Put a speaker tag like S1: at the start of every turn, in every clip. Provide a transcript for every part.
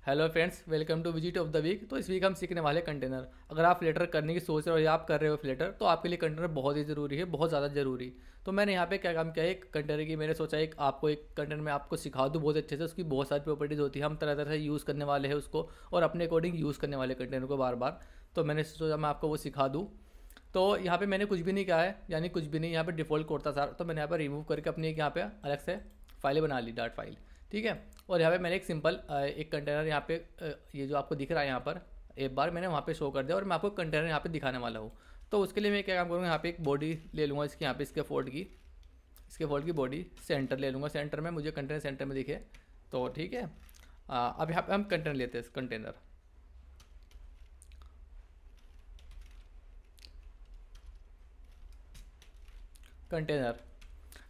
S1: Hello friends, welcome to visit of the week. तो इस week हम सीखने वाले कंटेनर। अगर आप फ्लेटर करने की सोच रहे हो या आप कर रहे हो फ्लेटर, तो आपके लिए कंटेनर बहुत ही ज़रूरी है, बहुत ज़्यादा ज़रूरी। तो मैंने यहाँ पे क्या काम किया है, एक कंटेनर की मैंने सोचा एक आपको एक कंटेनर में आपको सिखा दूँ बहुत अच्छे से। उसकी बहुत सारी प्रॉपर्टीज़ होती है, हम तरह तरह से यूज़ करने वाले हैं उसको और अपने अकॉर्डिंग यूज़ करने वाले कंटेनर को बार बार। तो मैंने सोचा मैं आपको वो सिखा दूँ। तो यहाँ पे मैंने कुछ भी नहीं कहा है, यानी कुछ भी नहीं, यहाँ पे डिफ़ॉल्ट कोड था सारा। तो मैंने यहाँ पर रिमूव करके अपनी एक यहाँ पे अलग से फाइलें बना ली, डाट फाइल। ठीक है। और यहाँ पे मैंने एक सिंपल एक कंटेनर यहाँ पे ये जो आपको दिख रहा है यहाँ पर एक बार मैंने वहाँ पे शो कर दिया और मैं आपको कंटेनर यहाँ पे दिखाने वाला हूँ। तो उसके लिए मैं क्या काम करूँगा, यहाँ पे एक बॉडी ले लूँगा इसकी, यहाँ पे इसके फोल्ड की बॉडी सेंटर ले लूँगा। सेंटर में मुझे कंटेनर सेंटर में दिखे तो ठीक है। अब यहाँ पे हम कंटेनर लेते हैं, कंटेनर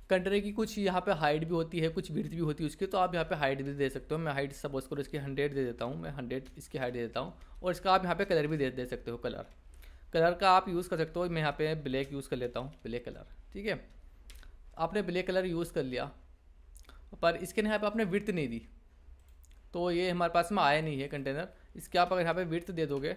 S1: कंटेनर की कुछ यहाँ पे हाइट भी होती है, कुछ विड्थ भी होती है उसकी। तो आप यहाँ पे हाइट भी दे सकते हो। मैं हाइट सपोज करो इसकी 100 दे देता हूँ, मैं 100 इसकी हाइट दे देता हूँ। और इसका आप यहाँ पे कलर भी दे सकते हो। कलर का आप यूज़ कर सकते हो। मैं यहाँ पे ब्लैक यूज़ कर लेता हूँ, ब्लैक कलर। ठीक है। आपने ब्लैक कलर यूज़ कर लिया, पर इसके यहाँ पे आपने विड्थ नहीं दी, तो ये हमारे पास में आया नहीं है कंटेनर। इसके आप अगर यहाँ पे विड्थ दे दोगे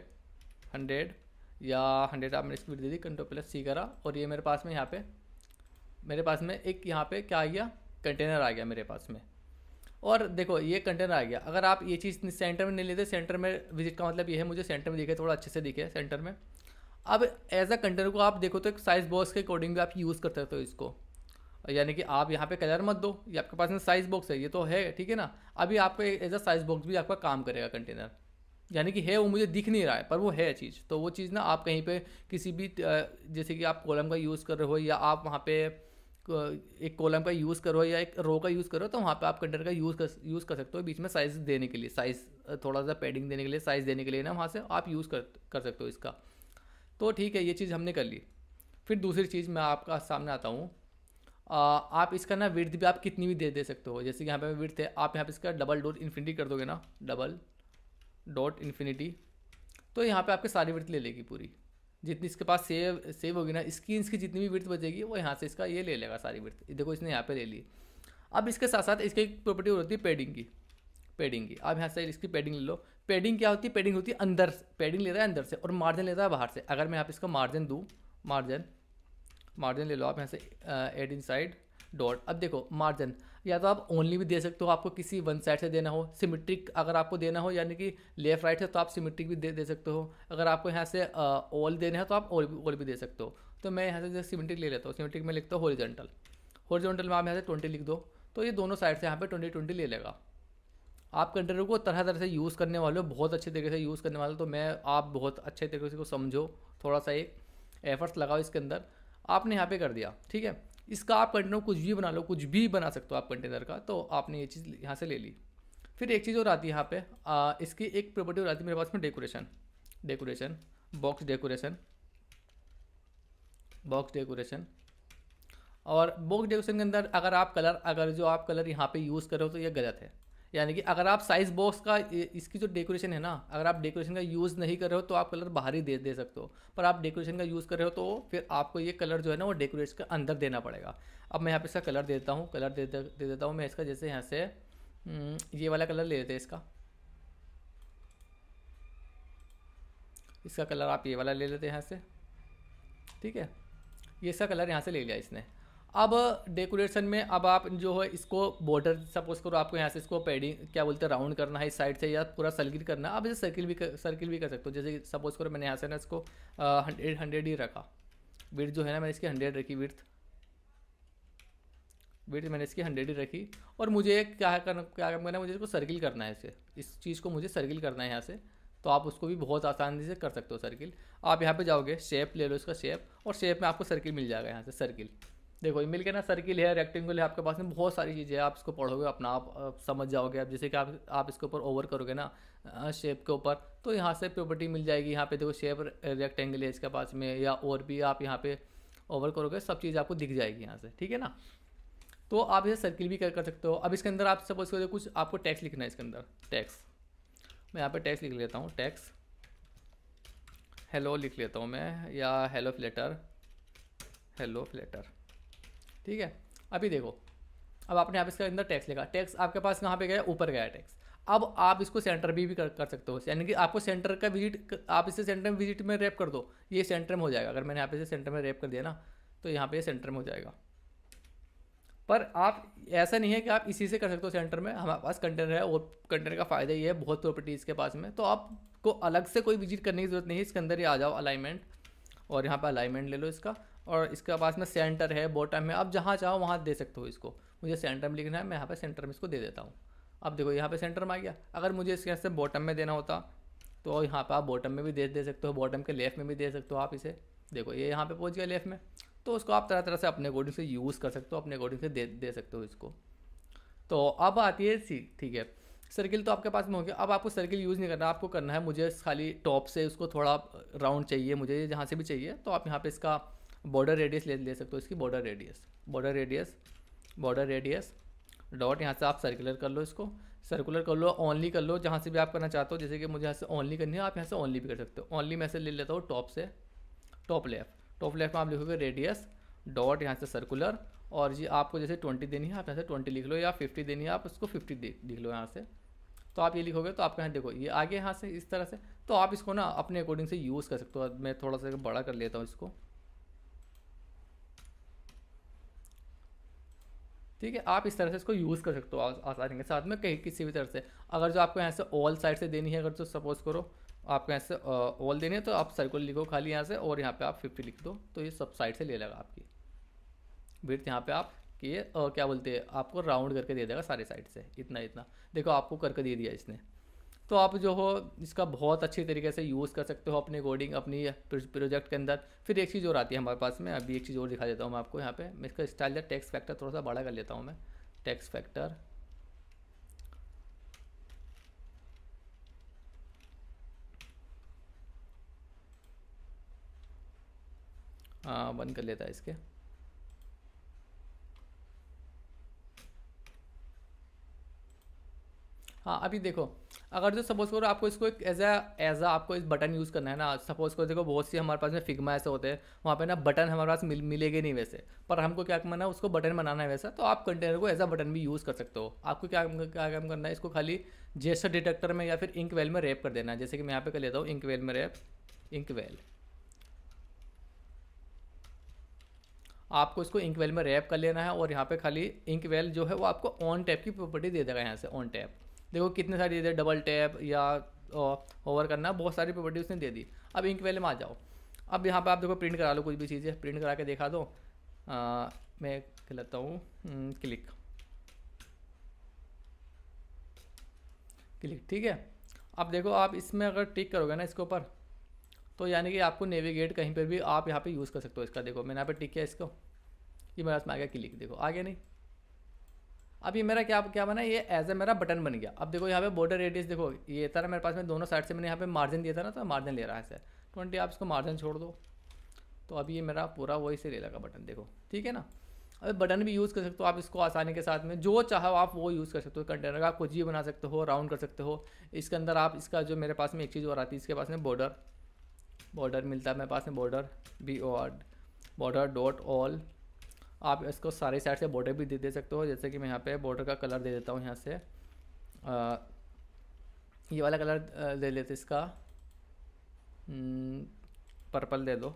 S1: 100 या 100, आपने इसकी विड्थ दे दी, कंट्रोल+C करा, और ये मेरे पास में एक यहाँ पे क्या आ गया, कंटेनर आ गया मेरे पास में। और देखो ये कंटेनर आ गया। अगर आप ये चीज़ सेंटर में नहीं लेते, सेंटर में विजिट का मतलब ये है मुझे सेंटर में दिखे, थोड़ा अच्छे से दिखे सेंटर में। अब एज अ कंटेनर को आप देखो तो एक साइज बॉक्स के अकॉर्डिंग भी आप यूज़ कर सकते हो इसको। यानी कि आप यहाँ पे कलर मत दो, ये आपके पास में साइज बॉक्स है, ये तो है ठीक है ना। अभी आपको एज अ साइज बॉक्स भी आपका काम करेगा कंटेनर। यानी कि है, वो मुझे दिख नहीं रहा है पर वो है चीज़। तो वो चीज़ ना आप कहीं पे किसी भी जैसे कि आप कॉलम का यूज़ कर रहे हो या आप वहाँ पे एक कॉलम का यूज़ करो या एक रो का यूज़ करो, तो वहाँ पे आप कंटेनर का यूज़ कर सकते हो बीच में साइज़ देने के लिए, साइज़ थोड़ा सा पैडिंग देने के लिए, साइज़ देने के लिए ना, वहाँ से आप यूज़ कर सकते हो इसका। तो ठीक है, ये चीज़ हमने कर ली। फिर दूसरी चीज़ मैं आपका सामने आता हूँ। आप इसका ना विड्थ भी आप कितनी भी दे सकते हो। जैसे कि यहाँ पे विड्थ है, आप यहाँ पे इसका डबल डॉट इन्फिनिटी कर दोगे ना, डबल डॉट इन्फिनिटी, तो यहाँ पे आपके सारी विड्थ ले लेगी पूरी। जितनी इसके पास सेव होगी ना, स्क्रीन की जितनी भी विड्थ बचेगी वो यहाँ से इसका ये ले लेगा सारी विड्थ। देखो इसने यहाँ पे ले ली। अब इसके साथ साथ इसकी एक प्रॉपर्टी होती है पेडिंग की। आप यहाँ से इसकी पेडिंग ले लो। पेडिंग क्या होती है, पेडिंग होती है अंदर, पेडिंग ले रहा है अंदर से और मार्जिन ले रहा है बाहर से। अगर मैं यहाँ पे इसका मार्जिन दूँ, मार्जिन ले लो आप यहाँ से, एड इन साइड डॉट। अब देखो मार्जिन या तो आप ओनली भी दे सकते हो, आपको किसी वन साइड से देना हो, सिमेट्रिक अगर आपको देना हो यानी कि लेफ्ट राइट है तो आप सिमेट्रिक भी दे सकते हो। अगर आपको यहाँ से ऑल देना है तो आप ऑल भी दे सकते हो। तो मैं यहाँ से सिमेट्रिक ले लेता हूँ, सिमेट्रिक में लिखता हूँ हॉरिजॉन्टल में आप यहाँ से 20 लिख दो, तो ये दोनों साइड से यहाँ पे 20 ले लेगा। आप कंटेनर को तरह तरह से यूज़ करने वाले हो, बहुत अच्छे तरीके से यूज़ करने वाले हो, तो मैं आप बहुत अच्छे तरीके से को समझो, थोड़ा सा एक एफर्ट्स लगाओ इसके अंदर। आपने यहाँ पे कर दिया, ठीक है। इसका आप कंटेनर कुछ भी बना लो, कुछ भी बना सकते हो आप कंटेनर का। तो आपने ये चीज़ यहाँ से ले ली। फिर एक चीज़ और आती है यहाँ पे, इसकी एक प्रॉपर्टी और आती है मेरे पास में, डेकोरेशन बॉक्स डेकोरेशन। और बॉक्स डेकोरेशन के अंदर अगर जो आप कलर यहाँ पे यूज़ कर रहे हो तो ये गलत है। यानी कि अगर आप साइज बॉक्स का इसकी जो डेकोरेशन है ना, अगर आप डेकोरेशन का यूज़ नहीं कर रहे हो तो आप कलर बाहर ही दे सकते हो। पर आप डेकोरेशन का यूज़ कर रहे हो तो फिर आपको ये कलर जो है ना वो डेकोरेशन के अंदर देना पड़ेगा। अब मैं यहाँ पे इसका कलर देता हूँ, दे देता हूँ मैं इसका। जैसे यहाँ से ये वाला कलर ले लेते हैं इसका कलर आप ये वाला ले लेते हैं यहाँ से, ठीक है। ये इसका कलर यहाँ से ले लिया इसने। अब डेकोरेशन में अब आप जो है इसको बॉर्डर सपोज करो, आपको यहाँ से इसको पैडिंग क्या बोलते हैं, राउंड करना है इस साइड से या पूरा सर्किल करना है। आप इसे सर्किल भी कर सकते हो। जैसे सपोज करो मैंने यहाँ से ना इसको 100 ही रखा। विड्थ जो है ना मैंने इसकी 100 रखी, विड्थ मैंने इसकी 100 ही रखी। और मुझे क्या काम करना है, मुझे इसको सर्किल करना है, इस चीज़ को मुझे सर्किल करना है यहाँ से। तो आप उसको भी बहुत आसानी से कर सकते हो सर्किल। आप यहाँ पे जाओगे, शेप ले लो इसका शेप, और शेप में आपको सर्किल मिल जाएगा यहाँ से सर्किल। देखो ये मिल के ना, सर्किल है, रेक्टेंगल है, आपके पास में बहुत सारी चीज़ें हैं। आप इसको पढ़ोगे अपना आप समझ जाओगे। अब जैसे कि आप इसके ऊपर ओवर करोगे ना शेप के ऊपर, तो यहाँ से प्रॉपर्टी मिल जाएगी। यहाँ पे देखो शेप रेक्टेंगल है इसके पास में, या और भी आप यहाँ पे ओवर करोगे सब चीज़ आपको दिख जाएगी यहाँ से, ठीक है ना। तो आप इसे सर्किल भी कर सकते हो। अब इसके अंदर आप सपोज करो कुछ आपको टैक्स लिखना है इसके अंदर, टैक्स। मैं यहाँ पे टैक्स लिख लेता हूँ, टैक्स हेलो लिख लेता हूँ मैं, या हेलो फ्लेटर, ठीक है। अभी देखो, अब आपने यहाँ पे इसके अंदर टैक्स लिखा, टैक्स आपके पास कहाँ पे गया, ऊपर गया टैक्स। अब आप इसको सेंटर भी कर सकते हो, यानी कि आपको सेंटर का विजिट, आप इसे सेंटर में विजिट में रैप कर दो, ये सेंटर में हो जाएगा। अगर मैंने यहाँ पे इसे सेंटर में रैप कर दिया ना, तो यहाँ पे सेंटर में हो जाएगा। पर आप ऐसा नहीं है कि आप इसी से कर सकते हो सेंटर में, हमारे पास कंटेनर है, और कंटेनर का फ़ायदा ये है बहुत प्रॉपर्टीज़ के पास में, तो आपको अलग से कोई विजिट करने की ज़रूरत नहीं है। इसके अंदर ही आ जाओ अलाइनमेंट, और यहाँ पर अलाइनमेंट ले लो इसका, और इसके पास में सेंटर है, बॉटम है, आप जहाँ चाहो वहाँ दे सकते हो इसको। मुझे सेंटर में लिखना है, मैं यहाँ पर सेंटर में इसको दे देता हूँ। अब देखो यहाँ पे सेंटर में आ गया। अगर मुझे इसके से बॉटम में देना होता तो यहाँ पे आप बॉटम में भी दे सकते हो, बॉटम के लेफ्ट में भी दे सकते हो आप इसे। देखो ये यहाँ पे पहुँच गया लेफ्ट में, तो उसको आप तरह तरह से अपने अकॉर्डिंग से यूज़ कर सकते हो, अपने अकॉर्डिंग से दे सकते हो इसको। तो अब आती है सी, ठीक है, सर्किल तो आपके पास में हो गया। अब आपको सर्किल यूज़ नहीं करना, आपको करना है मुझे खाली टॉप से उसको थोड़ा राउंड चाहिए मुझे, जहाँ से भी चाहिए, तो आप यहाँ पे इसका बॉर्डर रेडियस ले सकते हो, इसकी बॉर्डर रेडियस डॉट, यहाँ से आप सर्कुलर कर लो, इसको सर्कुलर कर लो, ओनली कर लो, जहाँ से भी आप करना चाहते हो। जैसे कि मुझे यहाँ से ओनली करनी है, आप यहाँ से ओनली भी कर सकते हो। ओनली मैं से ले लेता हूँ टॉप से, टॉप लेफ्ट में आप लिखोगे रेडियस डॉट, यहाँ से सर्कुलर, और जी आपको जैसे 20 देनी है आप यहाँ से 20 लिख लो, या 50 देनी है आप उसको 50 लिख लो यहाँ से। तो आप ये लिखोगे तो आपका यहाँ देखो ये आगे यहाँ से इस तरह से, तो आप इसको ना अपने अकॉर्डिंग से यूज़ कर सकते हो। मैं थोड़ा सा बड़ा कर लेता हूँ इसको, ठीक है। आप इस तरह से इसको यूज़ कर सकते हो आसानी के साथ में, कहीं किसी भी तरह से। अगर जो आपको यहाँ से ऑल साइड से देनी है, अगर तो सपोज करो आपको यहाँ से ऑल देनी है, तो आप सर्कुलर लिखो खाली यहाँ से, और यहाँ पे आप 50 लिख दो, तो ये सब साइड से ले लेगा आपकी विड्थ। यहाँ पे आप ये क्या बोलते हैं, आपको राउंड करके दे देगा सारे साइड से, इतना इतना देखो आपको करके दे दिया इसने। तो आप जो हो इसका बहुत अच्छी तरीके से यूज़ कर सकते हो अपने कोडिंग, अपनी प्रोजेक्ट के अंदर। फिर एक चीज़ और आती है हमारे पास में, अभी एक चीज़ और दिखा देता हूँ मैं आपको। यहाँ पे मैं इसका स्टाइल या टेक्स्ट फैक्टर थोड़ा सा बड़ा कर लेता हूँ मैं, टेक्स्ट फैक्टर बंद कर लेता है इसके। हाँ अभी देखो, अगर जो सपोज करो आपको इसको एक एज आपको इस बटन यूज़ करना है ना, सपोज करो देखो बहुत सी हमारे पास में फिग्मा ऐसे होते हैं, वहाँ पे ना बटन हमारे पास मिलेंगे नहीं वैसे, पर हमको क्या करना है उसको बटन बनाना है वैसा, तो आप कंटेनर को एज बटन भी यूज़ कर सकते हो। आपको क्या काम करना है, इसको खाली जेस्चर डिटेक्टर में या फिर इंक वेल में रैप कर देना है। जैसे कि मैं यहाँ पे कर लेता हूँ इंक वेल में रैप, इंक वेल, आपको इसको इंक वेल में रैप कर लेना है, और यहाँ पे खाली इंक वेल जो है वो आपको ऑन टैप की प्रॉपर्टी दे देगा। यहाँ से ऑन टैप देखो कितने सारी दे, डबल टैप या ओवर करना, बहुत सारी प्रॉपर्टी उसने दे दी। अब इंक वेल में आ जाओ, अब यहाँ पे आप देखो प्रिंट करा लो, कुछ भी चीज़ें प्रिंट करा के दिखा दो। मैं लेता हूँ क्लिक, ठीक है। अब देखो आप इसमें अगर टिक करोगे ना इसके ऊपर, तो यानी कि आपको नेविगेट कहीं पर भी आप यहाँ पे यूज़ कर सकते हो इसका। देखो मैंने यहाँ पे टिक किया इसको, ये मेरे पास में आ गया क्लिक, देखो आ गया नहीं। अब ये मेरा क्या बना, ये एज ए मेरा बटन बन गया। अब देखो यहाँ पे बॉर्डर रेडियस देखो ये था ना मेरे पास में, दोनों साइड से मैंने यहाँ पे मार्जिन दिया था ना, तो मार्जिन ले रहा है ऐसे 20, आप इसको मार्जिन छोड़ दो, तो अभी ये मेरा पूरा वही से ले लगा बटन, देखो ठीक है ना। अब बटन भी यूज़ कर सकते हो आप इसको आसानी के साथ में, जो चाहो आप वो यूज़ कर सकते हो। कंटेनर का आप कुछ भी बना सकते हो, राउंड कर सकते हो। इसके अंदर आप इसका जो मेरे पास में एक चीज़ और आती है, इसके पास में बॉर्डर मिलता है मेरे पास में, बॉर्डर डॉट ऑल, आप इसको सारे साइड से बॉर्डर भी दे सकते हो। जैसे कि मैं यहाँ पे बॉर्डर का कलर दे देता हूँ, यहाँ से ये वाला कलर दे लेते, इसका पर्पल दे दो।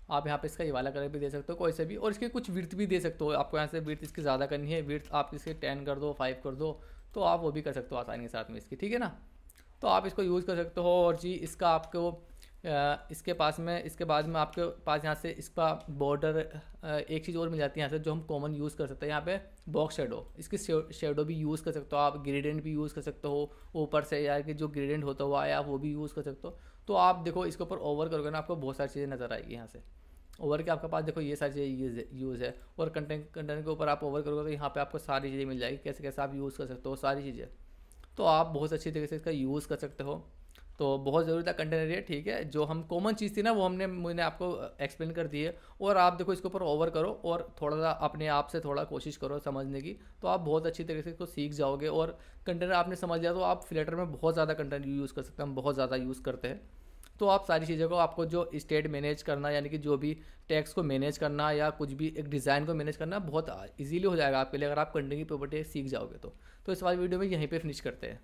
S1: आप यहाँ पे इसका ये वाला कलर भी दे सकते हो कोई से भी, और इसके कुछ विड्थ भी दे सकते हो। आपको यहाँ से विड्थ इसकी ज़्यादा करनी है, विड्थ आप इसके 10 कर दो, 5 कर दो, तो आप वो भी कर सकते हो आसानी के साथ में इसकी, ठीक है ना। तो आप इसको यूज़ कर सकते हो। और जी इसका आपको इसके पास में, इसके बाद में आपके पास यहाँ से इसका बॉर्डर एक चीज़ और मिल जाती है यहाँ से, जो हम कॉमन यूज़ कर सकते हैं। यहाँ पे बॉक्स शेडो, इसकी शेडो भी यूज़ कर सकते हो आप, ग्रेडियंट भी यूज़ कर सकते हो यूपर से, या कि जो ग्रेडियंट होता हुआ आया वो भी यूज़ कर सकते हो। तो आप देखो इसके ऊपर ओवर करोगे ना, आपको बहुत सारी चीज़ें नज़र आएगी यहाँ से ओवर के, आपके पास देखो ये सारी चीज़ें यूज़ है। और कंटेंट के ऊपर आप ओवर करोगे तो यहाँ पे आपको सारी चीज़ें मिल जाएगी, कैसे कैसे आप यूज़ कर सकते हो सारी चीज़ें। तो आप बहुत अच्छी तरीके से इसका यूज़ कर सकते हो। तो बहुत ज़रूरी था कंटेनर ये, ठीक है। जो हम कॉमन चीज़ थी ना वो मैंने आपको एक्सप्लेन कर दी है। और आप देखो इसके ऊपर ओवर करो और थोड़ा सा अपने आप से थोड़ा कोशिश करो समझने की, तो आप बहुत अच्छी तरीके से इसको सीख जाओगे। और कंटेनर आपने समझ लिया तो आप फ्लटर में बहुत ज़्यादा कंटेनर यूज़ कर सकते हैं, हम बहुत ज़्यादा यूज़ करते हैं। तो आप सारी चीज़ों को, आपको जो स्टेट मैनेज करना यानी कि जो भी टैक्स को मैनेज करना या कुछ भी एक डिज़ाइन को मैनेज करना बहुत इजीली हो जाएगा आपके लिए, अगर आप कंटेंट की प्रॉपर्टी सीख जाओगे तो इस वाली वीडियो में यहीं पे फिनिश करते हैं।